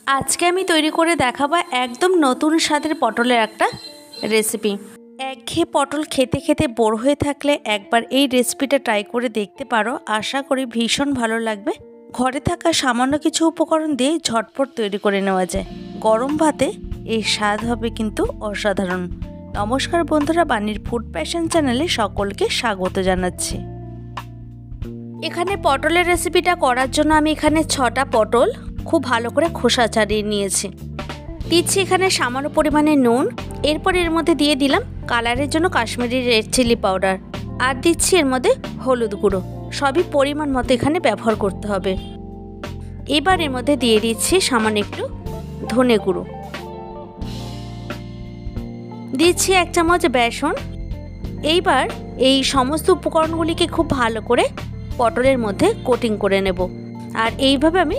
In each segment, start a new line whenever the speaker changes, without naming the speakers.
আজকে আমি তৈরি করে দেখাবো একদম নতুন স্বাদের পটলের একটা রেসিপি। একঘেয়ে পটল খেতে খেতে বোর হয়ে থাকলে একবার এই রেসিপিটা ট্রাই করে দেখতে পারো। আশা করি ভীষণ ভালো লাগবে। ঘরে থাকা সামান্য কিছু উপকরণ দিয়ে ঝটপট তৈরি করে নেওয়া যায়। গরম ভাতে এই স্বাদ হবে কিন্তু অসাধারণ। নমস্কার বন্ধুরা, বানির ফুড প্যাশন চ্যানেলে সকলকে স্বাগত জানাচ্ছি। এখানে পটলের রেসিপিটা করার জন্য আমি এখানে 6টা পটল খুব ভালো করে খোসা ছাড়িয়ে নিয়েছি। দিচ্ছি এখানে সামান্য পরিমাণে নুন, এরপর এর মধ্যে দিয়ে দিলাম কালারের জন্য কাশ্মীরি রেড চিলি পাউডার, আর দিচ্ছি এর মধ্যে হলুদ গুঁড়ো। সবই পরিমাণ মতো এখানে ব্যবহার করতে হবে। এবার এর মধ্যে দিয়ে দিচ্ছি সামান্য একটু ধনে গুঁড়ো, দিচ্ছি 1 চামচ বেসন। এইবার এই সমস্ত উপকরণগুলিকে খুব ভালো করে পটলের মধ্যে কোটিং করে নেব, আর এইভাবে আমি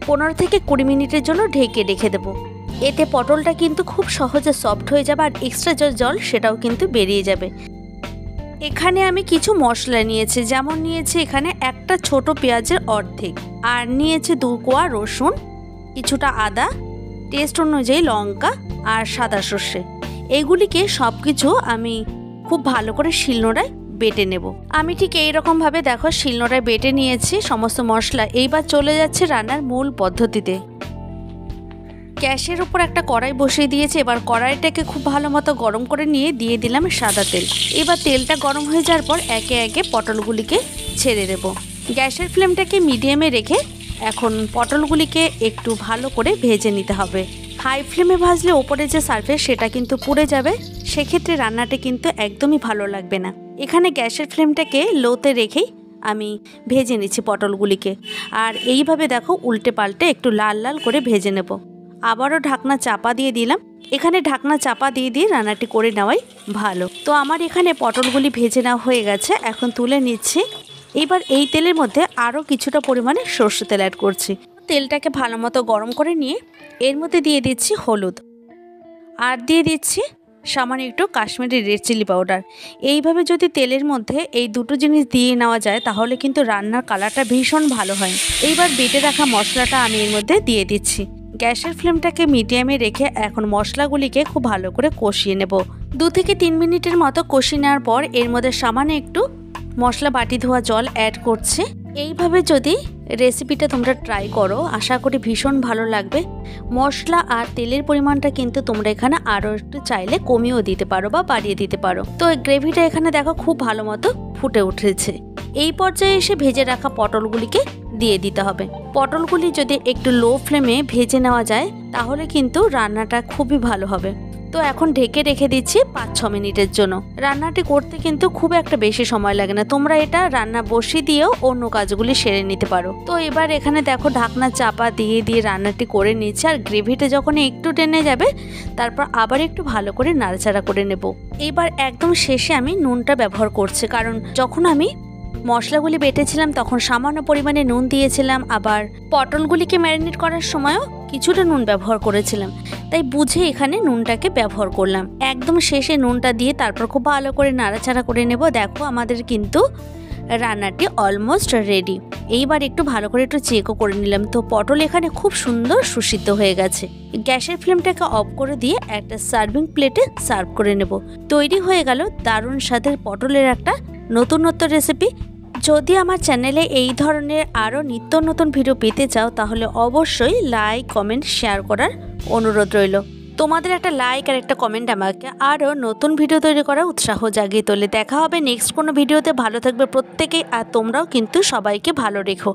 15 থেকে 20 মিনিটের জন্য ঢেকে রেখে দেব। এতে পটলটা কিন্তু খুব সহজে সফট হয়ে যাবে, আর এক্সট্রা জল সেটাও কিন্তু বেরিয়ে যাবে। এখানে আমি কিছু মশলা নিয়েছি, যেমন নিয়েছি এখানে একটা ছোট পেঁয়াজের অর্ধেক, আর নিয়েছি 2 কোয়া রসুন, কিছুটা আদা, টেস্ট অনুযায়ী লঙ্কা আর সাদা সর্ষে। এগুলিকে সব কিছু আমি খুব ভালো করে শিলনোড়ায় বেটে নেব। আমি ঠিক এইরকমভাবে দেখো শিলনোড়ায় বেটে নিয়েছি সমস্ত মশলা। এইবার চলে যাচ্ছে রান্নার মূল পদ্ধতিতে। গ্যাসের উপর একটা কড়াই বসিয়ে দিয়েছি। এবার কড়াইটাকে খুব ভালো মতো গরম করে নিয়ে দিয়ে দিলাম সাদা তেল। এবার তেলটা গরম হয়ে যাওয়ার পর একে একে পটলগুলিকে ছেড়ে দেব। গ্যাসের ফ্লেমটাকে মিডিয়ামে রেখে এখন পটলগুলিকে একটু ভালো করে ভেজে নিতে হবে। হাই ফ্লেমে ভাজলে ওপরে যে সারফেস সেটা কিন্তু পুড়ে যাবে, সেক্ষেত্রে রান্নাটা কিন্তু একদমই ভালো লাগবে না। এখানে গ্যাসের ফ্লেমটাকে লোতে রেখেই আমি ভেজে নিচ্ছি পটলগুলিকে, আর এইভাবে দেখো উল্টে পাল্টে একটু লাল লাল করে ভেজে নেব। আবারও ঢাকনা চাপা দিয়ে দিলাম। এখানে ঢাকনা চাপা দিয়ে দিয়ে রান্নাটি করে নেওয়াই ভালো। তো আমার এখানে পটলগুলি ভেজে নেওয়া হয়ে গেছে, এখন তুলে নিচ্ছি। এবার এই তেলের মধ্যে আরও কিছুটা পরিমাণে সর্ষে তেল অ্যাড করছি। তেলটাকে ভালো মতো গরম করে নিয়ে এর মধ্যে দিয়ে দিচ্ছি হলুদ, আর দিয়ে দিচ্ছি সামান্য একটু কাশ্মীরি রেড চিলি পাউডার। এইভাবে যদি তেলের মধ্যে এই দুটো জিনিস দিয়ে নেওয়া যায় তাহলে কিন্তু রান্নার কালারটা ভীষণ ভালো হয়। এইবার বেটে রাখা মশলাটা আমি এর মধ্যে দিয়ে দিচ্ছি। গ্যাসের ফ্লেমটাকে মিডিয়ামে রেখে এখন মশলাগুলিকে খুব ভালো করে কষিয়ে নেব। 2 থেকে 3 মিনিটের মতো কষিয়ে নেওয়ার পর এর মধ্যে সামান্য একটু মশলা বাটি ধোয়া জল অ্যাড করছে। এইভাবে যদি রেসিপিটা তোমরা ট্রাই করো আশা করি ভীষণ ভালো লাগবে। মশলা আর তেলের পরিমাণটা কিন্তু তোমরা এখানে আরও একটু চাইলে কমিয়েও দিতে পারো বা বাড়িয়ে দিতে পারো। তো এই গ্রেভিটা এখানে দেখো খুব ভালো মতো ফুটে উঠেছে। এই পর্যায়ে এসে ভেজে রাখা পটলগুলিকে দিয়ে দিতে হবে। পটলগুলি যদি একটু লো ফ্লেমে ভেজে নেওয়া যায় তাহলে কিন্তু রান্নাটা খুবই ভালো হবে। তো এখন ঢেকে রেখে দিচ্ছি 5-6 মিনিটের জন্য। রান্নাটি করতে কিন্তু খুব একটা বেশি সময় লাগে না, তোমরা এটা রান্না বসিয়ে দিয়েও অন্য কাজগুলি সেরে নিতে পারো। তো এবার এখানে দেখো ঢাকনা চাপা দিয়ে দিয়ে রান্নাটি করে নিচ্ছে, আর গ্রেভিটা যখন একটু টেনে যাবে তারপর আবার একটু ভালো করে নাড়াচাড়া করে নেব। এবার একদম শেষে আমি নুনটা ব্যবহার করছি, কারণ যখন আমি মশলাগুলি বেটেছিলাম তখন সামান্য পরিমাণে নুন দিয়েছিলাম, আবার পটলগুলিকে ম্যারিনেট করার সময়ও কিছুটা নুন ব্যবহার করেছিলাম, তাই বুঝে এখানে নুনটাকে ব্যবহার করলাম। একদম শেষে নুনটা দিয়ে তারপর খুব ভালো করে নাড়াচাড়া করে নেব। দেখো আমাদের কিন্তু রান্নাটি অলমোস্ট রেডি। এইবার একটু ভালো করে একটু চেকও করে নিলাম। তো পটল এখানে খুব সুন্দর সুসিদ্ধ হয়ে গেছে। গ্যাসের ফ্লেমটাকে অফ করে দিয়ে একটা সার্ভিং প্লেটে সার্ভ করে নেব। তৈরি হয়ে গেল দারুণ স্বাদের পটলের একটা নতুনত্ব রেসিপি। যদি আমার চ্যানেলে এই ধরনের আরও নিত্য নতুন ভিডিও পেতে চাও তাহলে অবশ্যই লাইক, কমেন্ট, শেয়ার করার অনুরোধ রইল। তোমাদের একটা লাইক আর একটা কমেন্ট আমাকে আরও নতুন ভিডিও তৈরি করার উৎসাহ জাগিয়ে তোলে। দেখা হবে নেক্সট কোনো ভিডিওতে। ভালো থাকবে প্রত্যেকেই, আর তোমরাও কিন্তু সবাইকে ভালো রেখো।